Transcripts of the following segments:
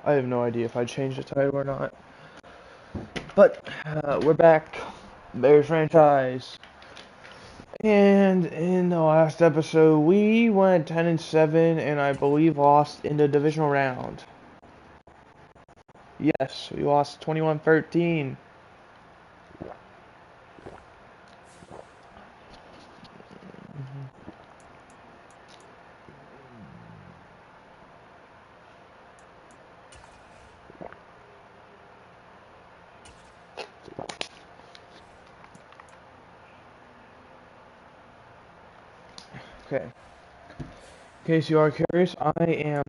I have no idea if I changed the title or not. But we're back. Bears franchise. And in the last episode, we went 10-7 and I believe lost in the divisional round. Yes, we lost 21-13. Okay. In case you are curious, I am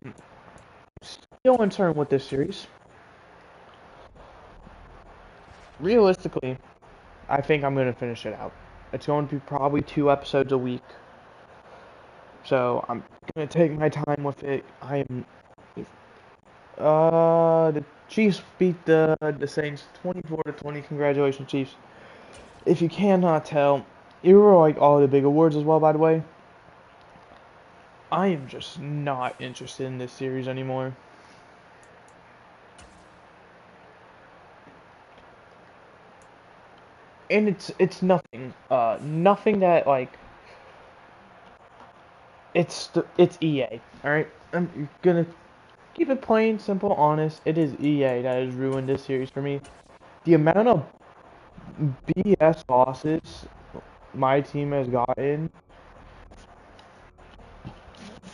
still uncertain with this series. Realistically, I think I'm going to finish it out. It's going to be probably 2 episodes a week. So I'm going to take my time with it. The Chiefs beat the Saints 24-20. Congratulations, Chiefs. If you cannot tell, you were like all the big awards as well, by the way. I am just not interested in this series anymore. And it's nothing. Nothing that like it's EA. All right, I'm gonna keep it plain, simple, honest. It is EA that has ruined this series for me. The amount of BS losses my team has gotten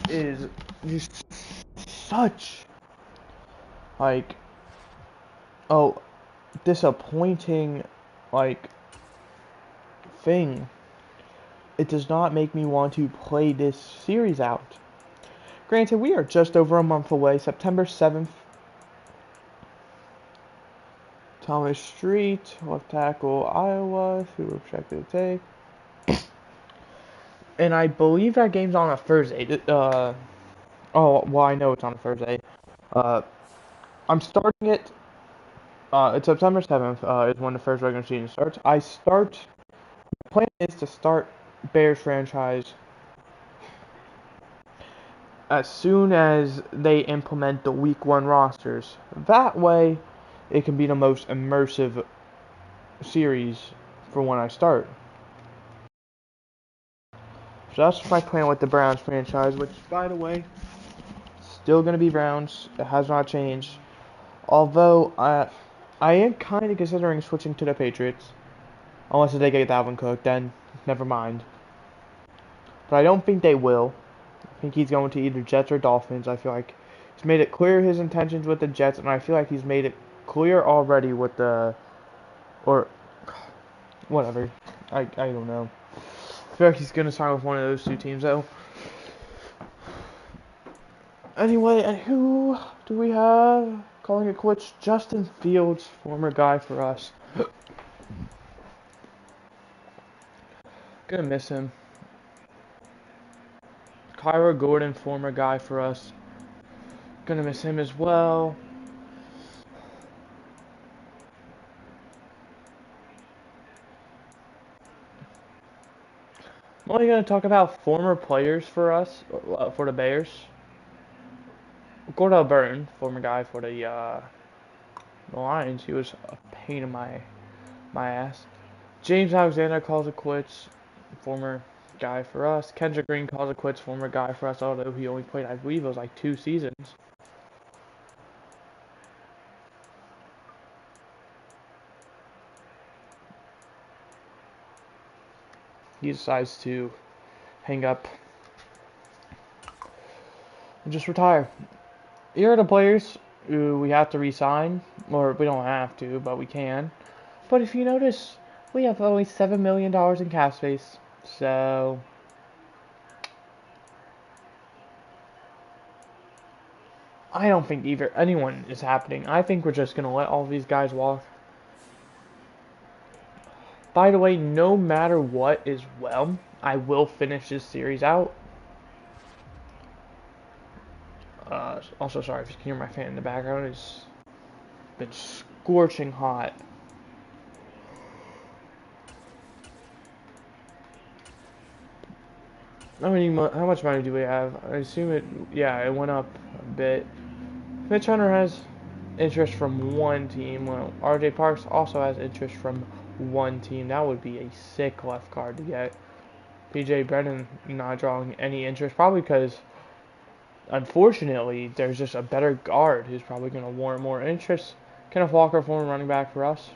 is just such like oh disappointing like thing. It does not make me want to play this series out. Granted, we are just over a month away, September 7th. Thomas Street, left tackle, Iowa, who we're projected to take. And I believe that game's on a Thursday. Oh, well, I know it's on a Thursday. Uh, I'm starting it. It's September 7th. Is when the first regular season starts. The plan is to start Bears franchise as soon as they implement the week 1 rosters. That way, it can be the most immersive series for when I start. So that's my plan with the Browns franchise, which, by the way, still going to be Browns. It has not changed. Although, I am kind of considering switching to the Patriots. Unless they get Dalvin Cook, then never mind. But I don't think they will. I think he's going to either Jets or Dolphins. I feel like he's made it clear his intentions with the Jets, and I feel like he's made it clear already with the... Or... Whatever. I don't know. I feel like he's going to sign with one of those 2 teams, though. Anyway, and who do we have calling it quits? Justin Fields, former guy for us. Gonna miss him. Kyra Gordon, former guy for us. Gonna miss him as well. I'm only gonna talk about former players for us, for the Bears. Cordell Burton, former guy for the Lions. He was a pain in my ass. James Alexander calls it quits, former guy for us. Kendrick Green calls it quits, former guy for us, although he only played, I believe it was like 2 seasons. He decides to hang up and just retire. Here are the players who we have to re-sign, or we don't have to, but we can. But if you notice, we have only $7 million in cap space, so I don't think either anyone is happening. I think we're just gonna let all these guys walk. By the way, no matter what as well, I will finish this series out. Also, sorry if you can hear my fan in the background. It's been scorching hot. How much money do we have? I assume it. Yeah, it went up a bit. Mitch Hunter has interest from one team. Well, RJ Parks also has interest from one team. That would be a sick left guard to get. PJ Brennan not drawing any interest, probably because, unfortunately, there's just a better guard who's probably going to warrant more interest. Kenneth Walker, former running back for us.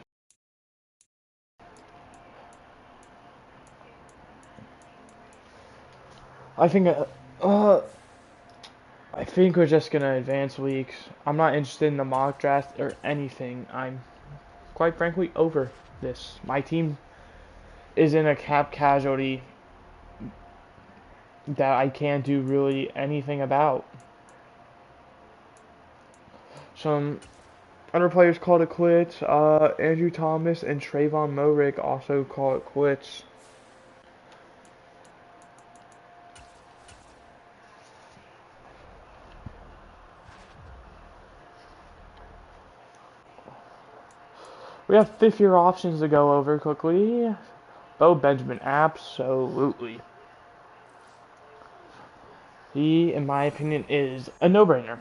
I think I think we're just gonna advance weeks. I'm not interested in the mock draft or anything. I'm quite frankly over this. My team is in a cap casualty that I can't do really anything about. Some other players called it quits. Andrew Thomas and Trayvon Moehrig also call it quits. We have fifth-year options to go over quickly. Bo Benjamin, absolutely. He, in my opinion, is a no-brainer.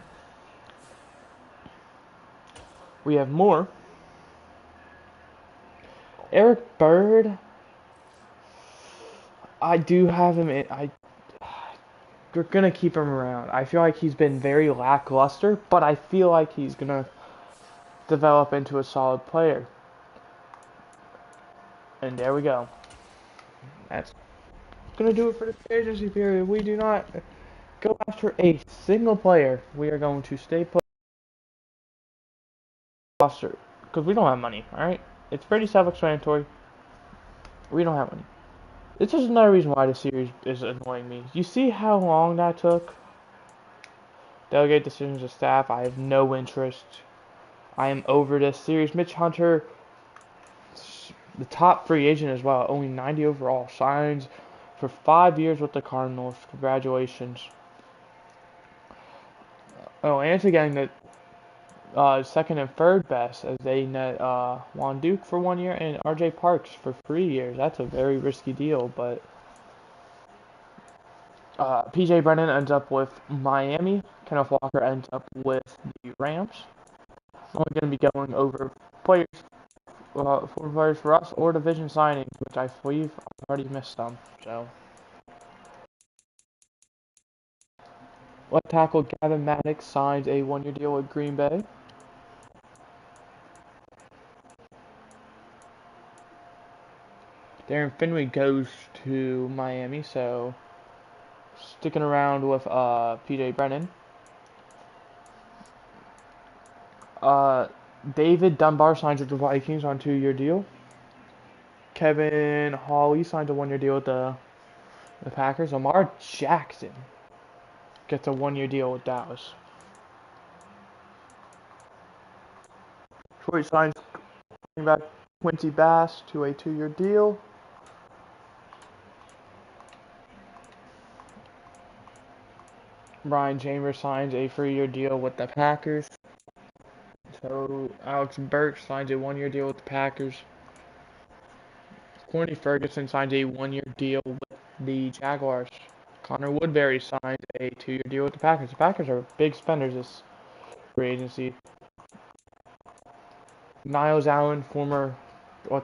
We have more. Eric Bird, I do have him in. We're gonna keep him around. I feel like he's been very lackluster, but I feel like he's gonna develop into a solid player. And there we go. That's gonna do it for the agency period. We do not go after a single player. We are going to stay put roster because we don't have money. All right, it's pretty self-explanatory. We don't have money. This is another reason why the series is annoying me. You see how long that took? Delegate decisions to staff. I have no interest. I am over this series. Mitch Hunter, the top free agent as well, only 90 overall, signs for 5 years with the Cardinals. Congratulations. Oh, and it's getting the second and third best as they net Juan Duke for 1 year and RJ Parks for 3 years. That's a very risky deal, but PJ Brennan ends up with Miami. Kenneth Walker ends up with the Rams. I'm only going to be going over players, for players for us or division signings, which I believe I've already missed some. So, left tackle Gavin Maddox signs a 1-year deal with Green Bay. Darren Finley goes to Miami, so sticking around with PJ Brennan. David Dunbar signs with the Vikings on a 2-year deal. Kevin Hawley signs a 1-year deal with the Packers. Lamar Jackson gets a 1-year deal with Dallas. Detroit signs running back Quincy Bass to a 2-year deal. Brian Chambers signs a 3-year deal with the Packers. So Alex Burks signs a 1-year deal with the Packers. Corny Ferguson signs a 1-year deal with the Jaguars. Connor Woodbury signs a 2-year deal with the Packers. The Packers are big spenders this free agency. Niles Allen, former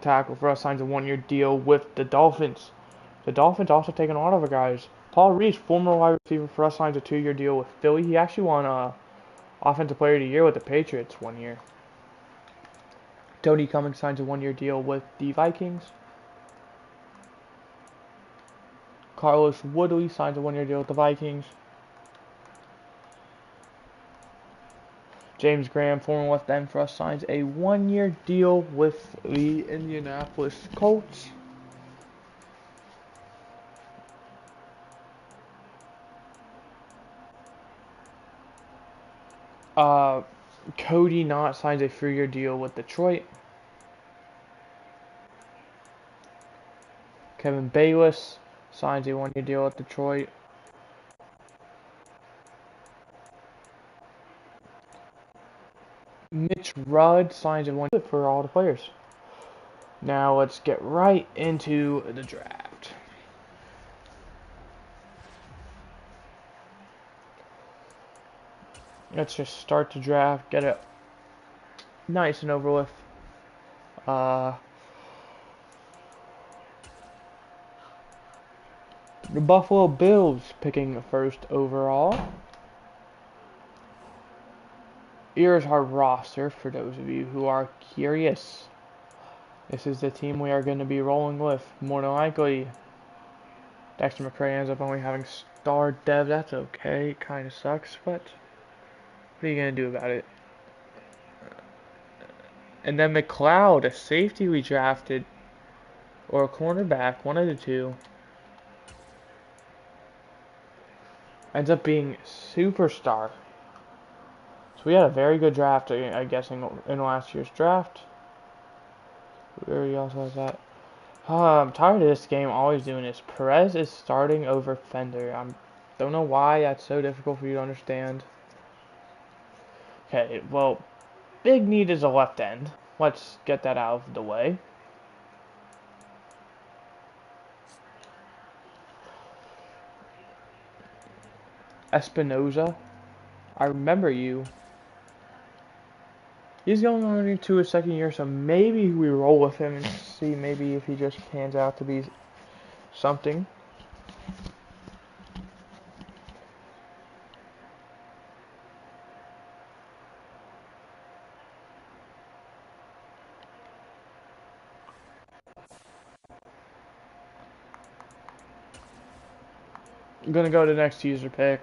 tackle for us, signs a 1-year deal with the Dolphins. The Dolphins also taking a lot of our guys. Paul Reese, former wide receiver for us, signs a 2-year deal with Philly. He actually won Offensive Player of the Year with the Patriots 1 year. Tony Cummings signs a 1-year deal with the Vikings. Carlos Woodley signs a 1-year deal with the Vikings. James Graham, former West End for us, signs a 1-year deal with the Indianapolis Colts. Cody Knott signs a 3-year deal with Detroit. Kevin Bayless signs a 1-year deal with Detroit. Mitch Rudd signs a 1-year for all the players. Now let's get right into the draft. Let's just start the draft, get it nice and over with. Uh, the Buffalo Bills picking first overall. Here's our roster for those of you who are curious. This is the team we are going to be rolling with. More than likely, Dexter McCray ends up only having star dev. That's okay. It kind of sucks, but what are you going to do about it? And then McLeod, a safety we drafted, or a cornerback, one of the two, ends up being superstar. So we had a very good draft, I guess, in last year's draft. Where he also has that. I'm tired of this game always doing this. Perez is starting over Fender. I don't know why that's so difficult for you to understand. Okay, well, big need is a left end. Let's get that out of the way. Espinoza, I remember you. He's going on into his second year, so maybe we roll with him and see maybe if he just pans out to be something. I'm gonna go to the next user pick.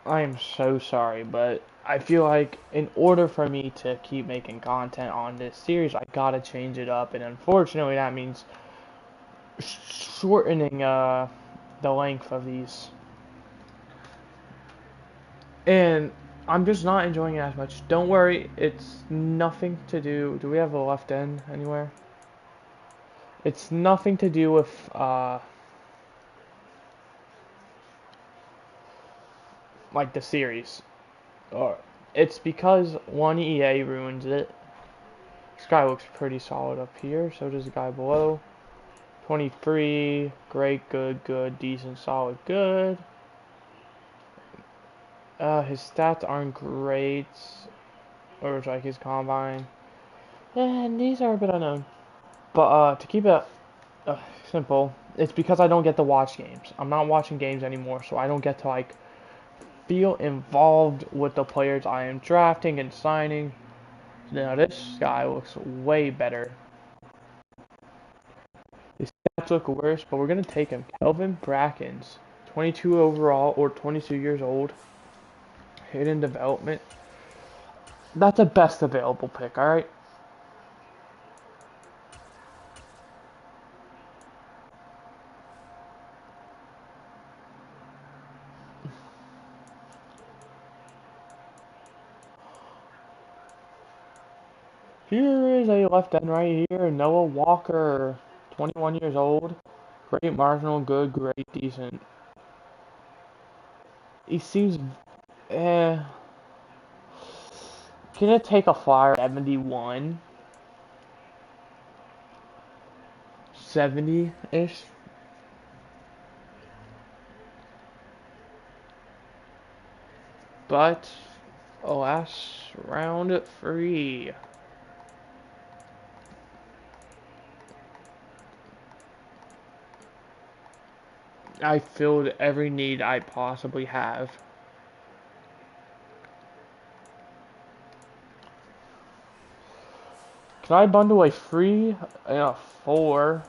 I am so sorry, but I feel like in order for me to keep making content on this series, I gotta change it up, and unfortunately that means shortening the length of these. And I'm just not enjoying it as much. Don't worry, it's nothing to do. Do we have a left end anywhere? It's nothing to do with like the series. Or it's because one EA ruins it. This guy looks pretty solid up here. So does the guy below. 23, great, good, good, decent, solid, good. His stats aren't great. Or it's like his combine. And these are a bit unknown. But to keep it simple, it's because I don't get to watch games. I'm not watching games anymore, so I don't get to like feel involved with the players I am drafting and signing. Now this guy looks way better. His stats look worse, but we're gonna take him. Kelvin Brackens, 22 overall or 22 years old. Hidden development. That's a best available pick, alright? Here is a left end right here. Noah Walker, 21 years old. Great marginal, good, great, decent. He seems, eh, gonna take a flyer 71. 70-ish. But, last round free. I filled every need I possibly have. Can I bundle a free 4 for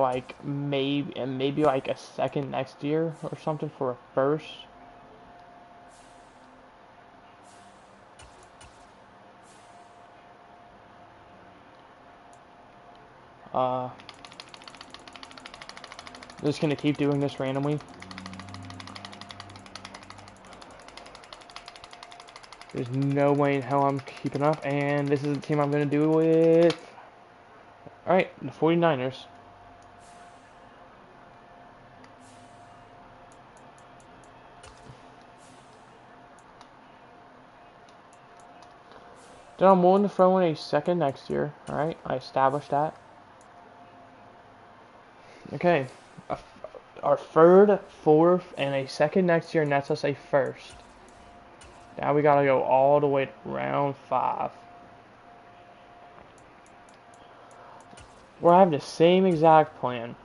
like maybe like a second next year or something for a first? Uh, just gonna keep doing this randomly. There's no way in hell I'm keeping up, and this is the team I'm gonna do it with. Alright, the 49ers. Then I'm willing to throw in a second next year. Alright, I established that. Okay. our third, fourth, and a second next year nets us a first. Now we gotta go all the way to round 5. We're having the same exact plan.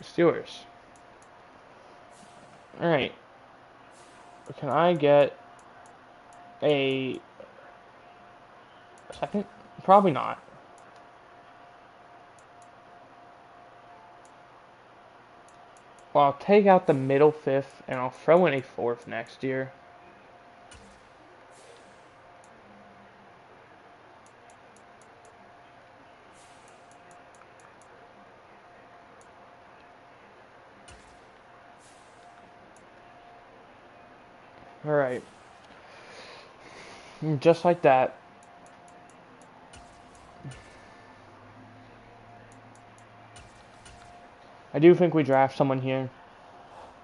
Steelers. Alright. Can I get a second? Probably not. Well, I'll take out the middle 5th and I'll throw in a 4th next year. Alright. Just like that. I do think we draft someone here.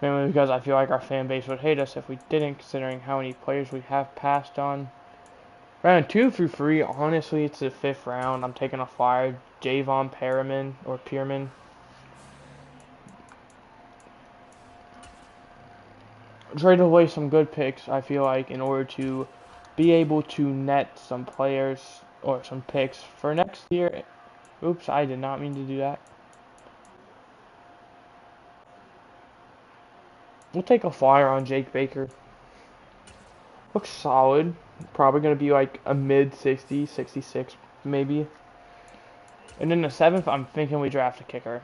Mainly because I feel like our fan base would hate us if we didn't, considering how many players we have passed on. Round 2 through 3, honestly, it's the 5th round. I'm taking a flyer. Javon Perriman, or Pierman. Traded away some good picks, I feel like, in order to be able to net some players, or some picks for next year. Oops, I did not mean to do that. We'll take a flyer on Jake Baker. Looks solid. Probably going to be like a mid-60, 66 maybe. And in the 7th, I'm thinking we draft a kicker.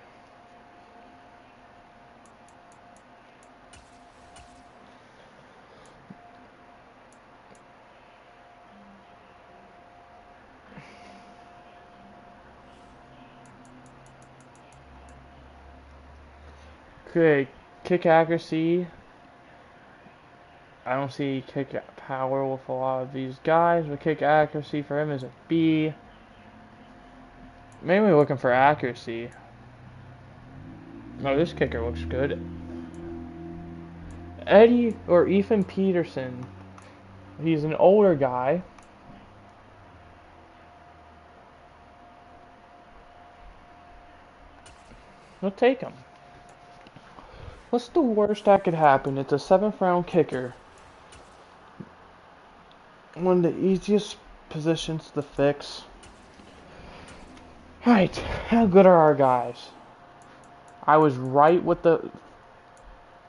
Okay, kick accuracy. I don't see kick power with a lot of these guys, but kick accuracy for him is a B. Mainly looking for accuracy. Oh, this kicker looks good. Eddie or Ethan Peterson. He's an older guy. We'll take him. What's the worst that could happen? It's a 7th round kicker. One of the easiest positions to fix. Alright, how good are our guys? I was right with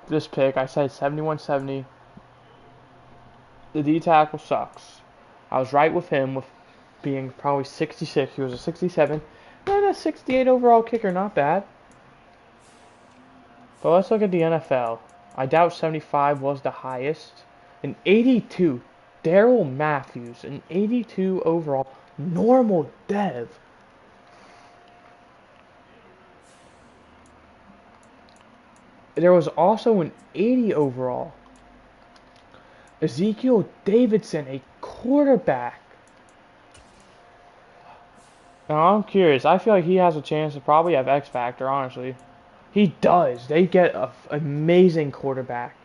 this pick. I said 71-70. The D tackle sucks. I was right with him with being probably 66. He was a 67. And a 68 overall kicker, not bad. But let's look at the NFL. I doubt 75 was the highest. An 82. Daryl Matthews. An 82 overall. Normal dev. There was also an 80 overall. Ezekiel Davidson, a quarterback. Now I'm curious. I feel like he has a chance to probably have X Factor, honestly. He does. They get an amazing quarterback.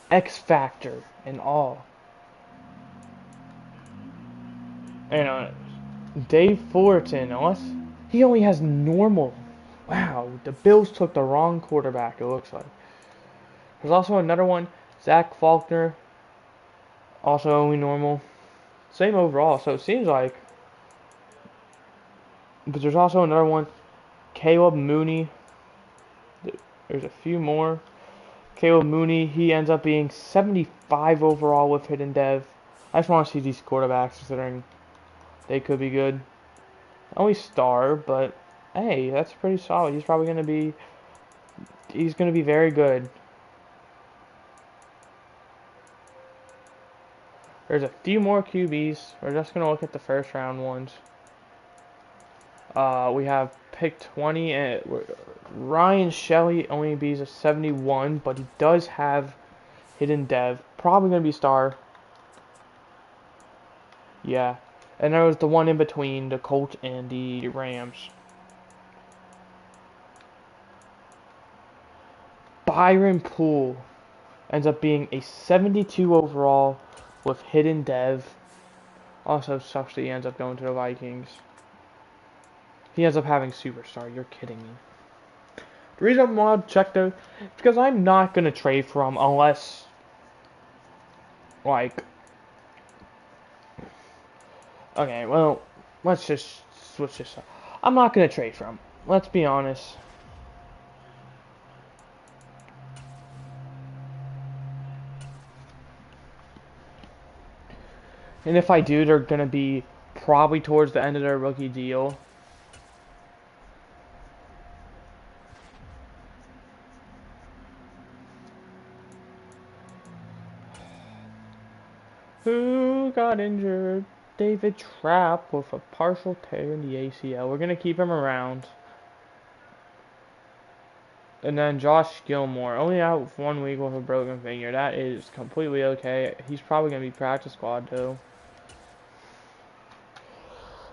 X Factor and all. And Dave Fullerton, unless he only has normal. Wow, the Bills took the wrong quarterback, it looks like. There's also another one, Zach Faulkner. Also only normal. Same overall, so it seems like. But there's also another one, Caleb Mooney. There's a few more. Caleb Mooney, he ends up being 75 overall with hidden dev. I just want to see these quarterbacks considering they could be good. Only star, but hey, that's pretty solid. He's probably going to be very good. There's a few more QBs. We're just going to look at the first round ones. We have pick 20, and Ryan Shelley only beats a 71, but he does have hidden dev. Probably going to be star. Yeah. And there was the one in between, the Colts and the Rams. Byron Poole ends up being a 72 overall with hidden dev. Also sucks that he ends up going to the Vikings. He ends up having superstar. You're kidding me. The reason I want to check though is because I'm not going to trade for him unless, like, okay, well, let's just switch this up. I'm not going to trade for him. Let's be honest. And if I do, they're going to be probably towards the end of their rookie deal. Who got injured? David Trapp with a partial tear in the ACL. We're going to keep him around. And then Josh Gilmore, only out for 1 week with a broken finger. That is completely okay. He's probably going to be practice squad, though.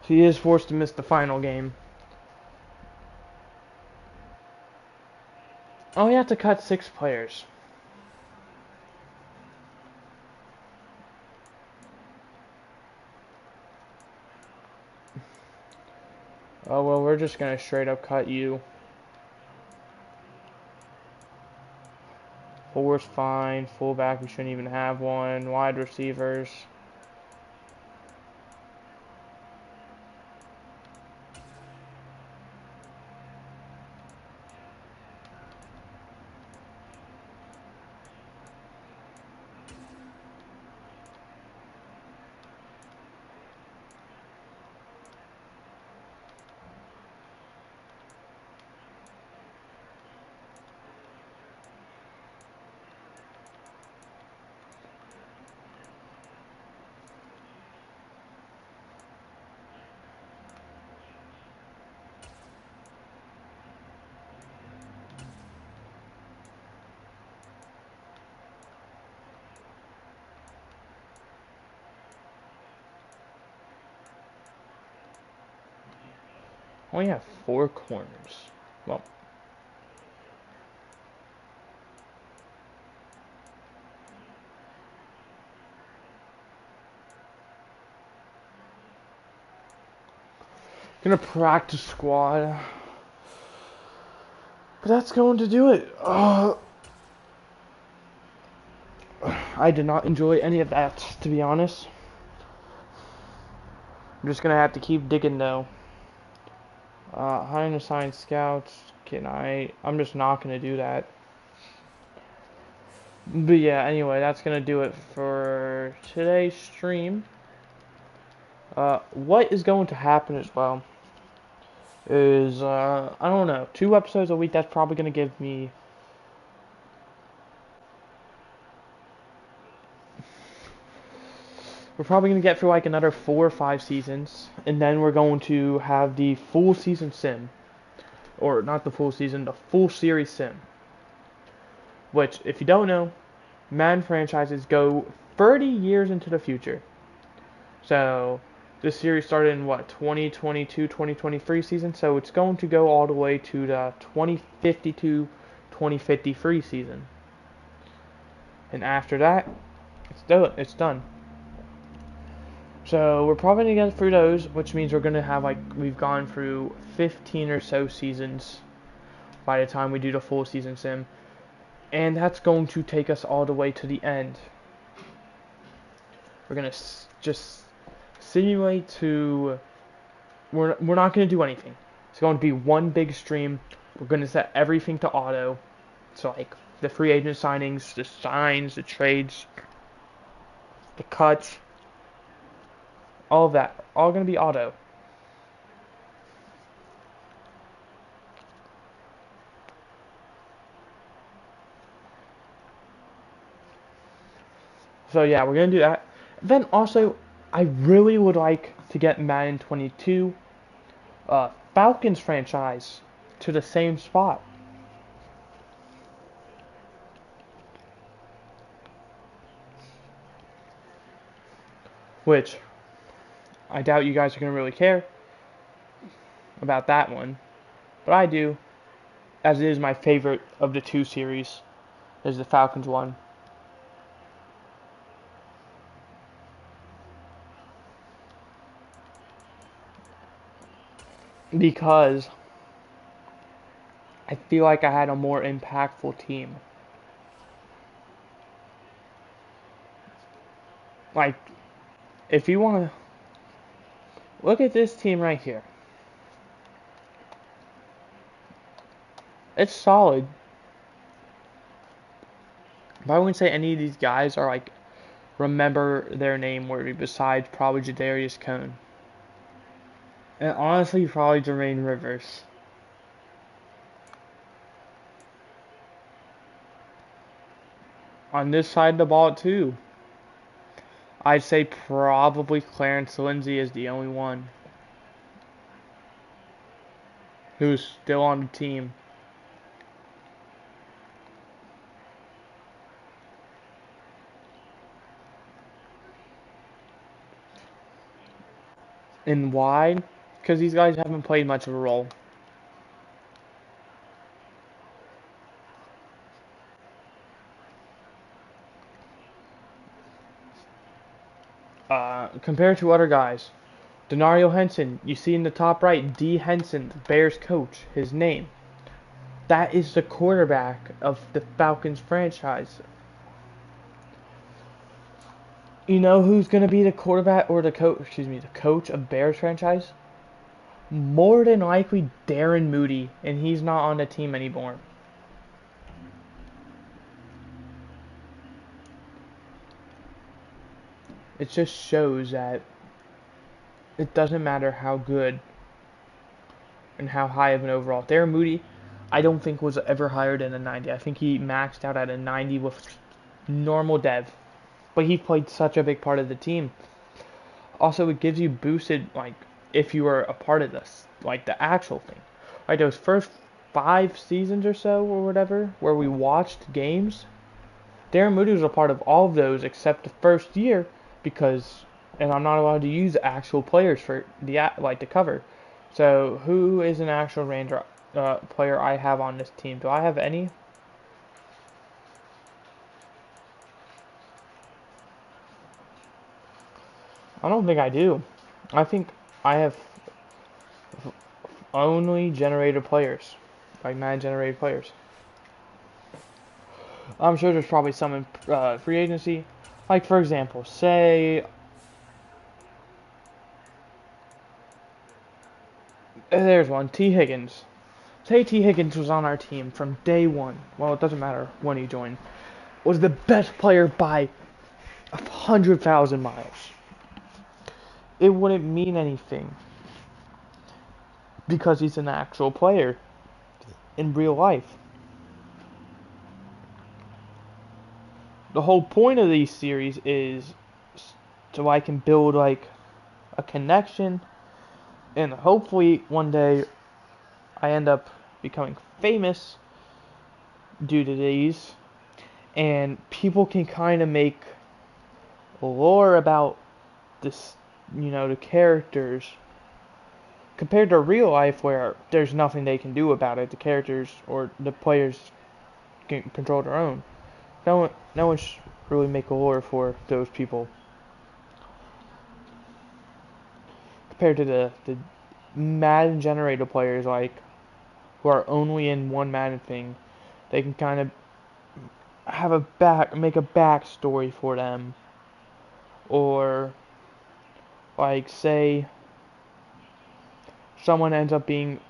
He is forced to miss the final game. Oh, we have to cut 6 players. Oh, well, we're just going to straight up cut you. Forward's fine. Fullback, we shouldn't even have one. Wide receivers. Only have 4 corners. Well, gonna practice squad. But that's going to do it. I did not enjoy any of that, to be honest. I'm just gonna have to keep digging though. Hiring assigned scouts. I'm just not gonna do that. But yeah, anyway, that's gonna do it for today's stream. What is going to happen as well is, I don't know, 2 episodes a week, that's probably gonna give me... We're probably going to get through like another 4 or 5 seasons, and then we're going to have the full season sim. Or not the full season, the full series sim. Which, if you don't know, Madden franchises go 30 years into the future. So, this series started in what, 2022, 2023 season? So it's going to go all the way to the 2052, 2053 season. And after that, it's done. So we're probably going to get through those, which means we're going to have we've gone through 15 or so seasons by the time we do the full season sim. And that's going to take us all the way to the end. We're going to just simulate to... We're not going to do anything. It's going to be one big stream. We're going to set everything to auto. So like the free agent signings, the signs, the trades, the cuts, all of that, all going to be auto. So yeah, we're going to do that. Then also, I really would like to get Madden 22 Falcons franchise to the same spot. Which, I doubt you guys are going to really care about that one, but I do, as it is my favorite of the two series, is the Falcons one. Because I feel like I had a more impactful team. Like, if you want to look at this team right here, it's solid. But I wouldn't say any of these guys are like remember their name worthy besides probably Jadarius Cone. And honestly, probably Jermaine Rivers. On this side of the ball, too, I'd say probably Clarence Lindsey is the only one who's still on the team. And why? Because these guys haven't played much of a role. Compared to other guys. Denario Henson, you see in the top right, D. Henson, the Bears coach, his name. That is the quarterback of the Falcons franchise. You know who's going to be the quarterback or the coach of Bears franchise? More than likely Darren Mooney, and he's not on the team anymore. It just shows that it doesn't matter how good and how high of an overall. Darren Mooney, I don't think was ever higher than a 90. I think he maxed out at a 90 with normal dev. But he played such a big part of the team. Also, it gives you boosted, like, if you were a part of this, like, the actual thing. Like, those first 5 seasons or so, or whatever, where we watched games, Darren Mooney was a part of all of those except the first year, because, and I'm not allowed to use actual players for the cover. So, who is an actual Ranger player I have on this team? Do I have any? I don't think I do. I think I have only generated players, like 9 generated players. I'm sure there's probably some in free agency. Like, for example, say there's one, T. Higgins. Say T. Higgins was on our team from day one. Well, it doesn't matter when he joined. Was the best player by 100,000 miles. It wouldn't mean anything because he's an actual player in real life. The whole point of these series is so I can build like a connection, and hopefully one day I end up becoming famous due to these, and people can kind of make lore about this, the characters compared to real life where there's nothing they can do about it. The characters or the players can control their own. No one should really make a lore for those people. Compared to the Madden generator players, like, who are only in one Madden thing, they can kind of make a backstory for them. Or, like, say, someone ends up being,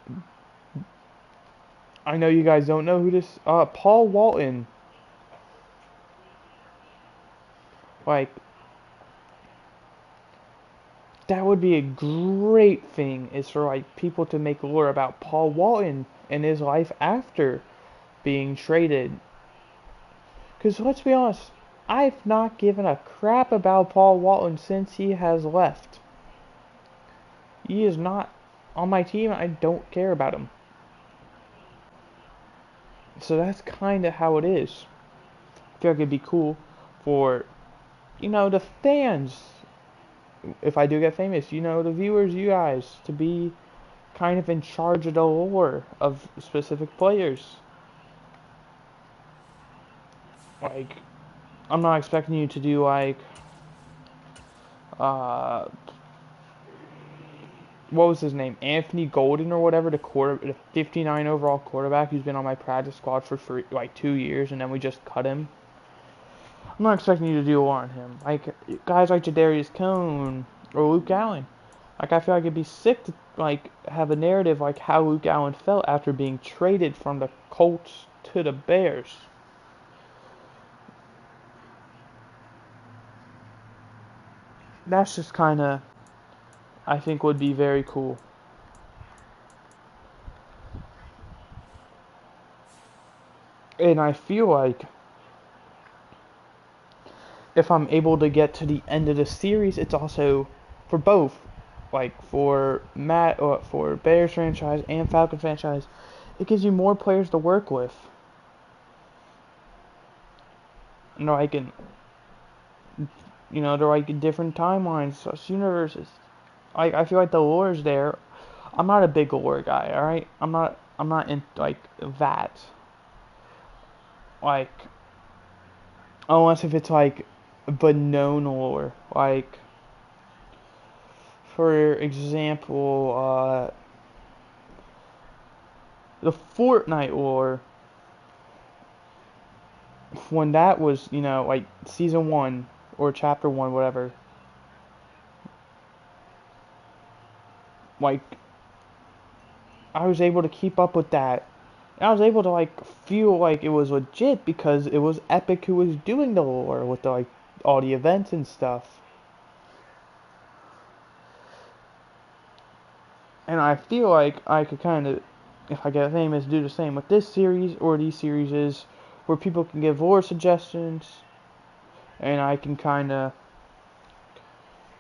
I know you guys don't know who this, Paul Walton. Like, that would be a great thing, is for like people to make lore about Paul Walton and his life after being traded. Because let's be honest, I've not given a crap about Paul Walton since he has left. He is not on my team. I don't care about him. So that's kind of how it is. I feel like it'd be cool for, the fans if I do get famous, the viewers, you guys, to be kind of in charge of the lore of specific players. Like, I'm not expecting you to do like, uh, what was his name, Anthony Golden or whatever, the 59 overall quarterback who's been on my practice squad for like 2 years, and then we just cut him. I'm not expecting you to do a lot on him. Like guys like Jadarius Cone or Luke Allen. Like I feel like it'd be sick to like have a narrative like how Luke Allen felt after being traded from the Colts to the Bears. That's just kind of, I think, would be very cool. And I feel like if I'm able to get to the end of the series, it's also for both, like for Matt or for Bears franchise and Falcon franchise, it gives you more players to work with. They're like they're like different timelines, such universes. I feel like the lore is there. I'm not a big lore guy, all right. I'm not in like that. Like unless if it's like the known lore, like for example, the Fortnite lore. When that was, like season 1 or chapter 1, whatever, like I was able to keep up with that. And I was able to like feel like it was legit because it was Epic who was doing the lore with like all the events and stuff. And I feel like I could kind of, if I get famous, do the same with this series or these series where people can give lore suggestions, and I can kind of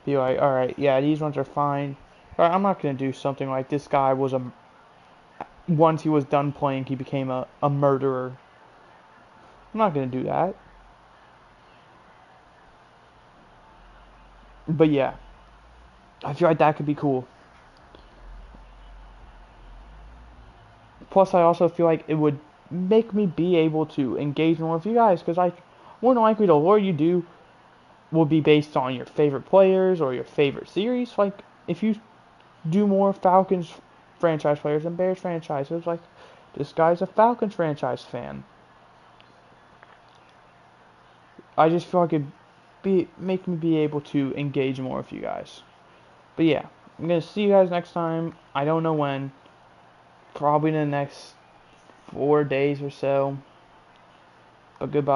be like, all right, yeah, these ones are fine. But I'm not gonna do something like this guy was once he was done playing, he became a murderer. I'm not gonna do that. But yeah, I feel like that could be cool. Plus, I also feel like it would make me be able to engage more with you guys, because more than likely the lore you do will be based on your favorite players or your favorite series. Like, if you do more Falcons franchise players than Bears franchises, like, this guy's a Falcons franchise fan. I just feel like it'd make me be able to engage more with you guys. But yeah, I'm gonna see you guys next time. I don't know when. Probably in the next 4 days or so. But goodbye.